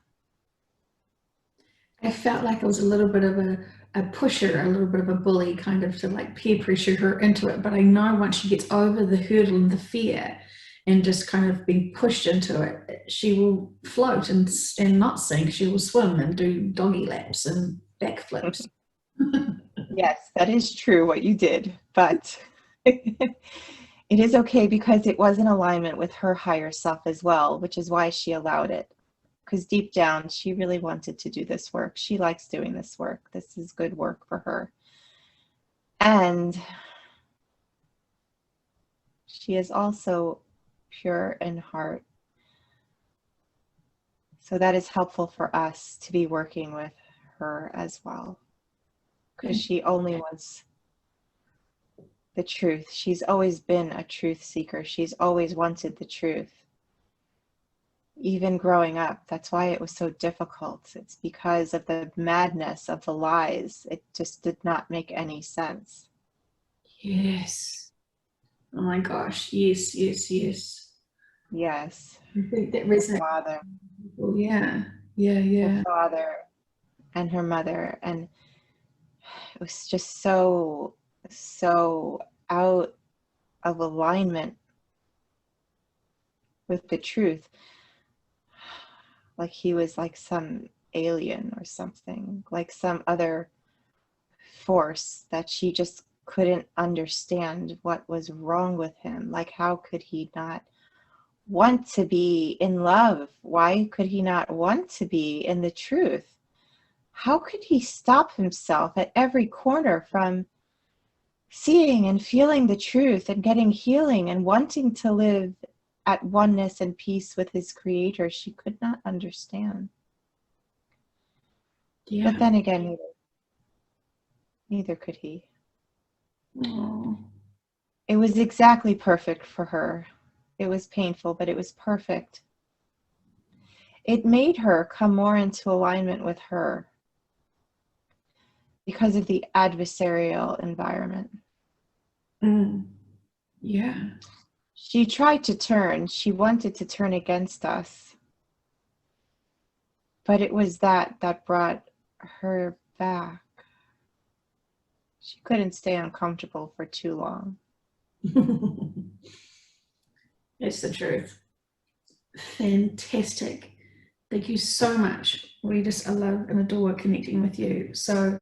I felt like I was a little bit of a pusher, a little bit of a bully, kind of to like peer pressure her into it. But I know once she gets over the hurdle and the fear and just kind of being pushed into it, she will float and not sink. She will swim and do doggy laps and backflips. Yes, that is true what you did, but it is okay because it was in alignment with her higher self as well, which is why she allowed it. Because deep down, she really wanted to do this work. She likes doing this work. This is good work for her. And she is also pure in heart. So that is helpful for us to be working with her as well. Because she only wants the truth. She's always been a truth seeker. She's always wanted the truth. Even growing up, that's why it was so difficult. It's because of the madness of the lies. It just did not make any sense. Yes. Oh my gosh. Yes, yes, yes. Yes. I think that resonates. Father. Oh, yeah. Yeah, yeah. Her father and her mother. And it was just so out of alignment with the truth. Like he was like some alien or something, like some other force that she just couldn't understand what was wrong with him. Like, how could he not want to be in love? Why could he not want to be in the truth? How could he stop himself at every corner from seeing and feeling the truth and getting healing and wanting to live at oneness and peace with his creator? She could not understand. Yeah. But then again, neither could he. Oh. It was exactly perfect for her. It was painful, but it was perfect. It made her come more into alignment with her. because of the adversarial environment. Yeah. She tried to turn. She wanted to turn against us. But it was that brought her back. She couldn't stay uncomfortable for too long. It's the truth. Fantastic. Thank you so much. We just love and adore connecting with you. So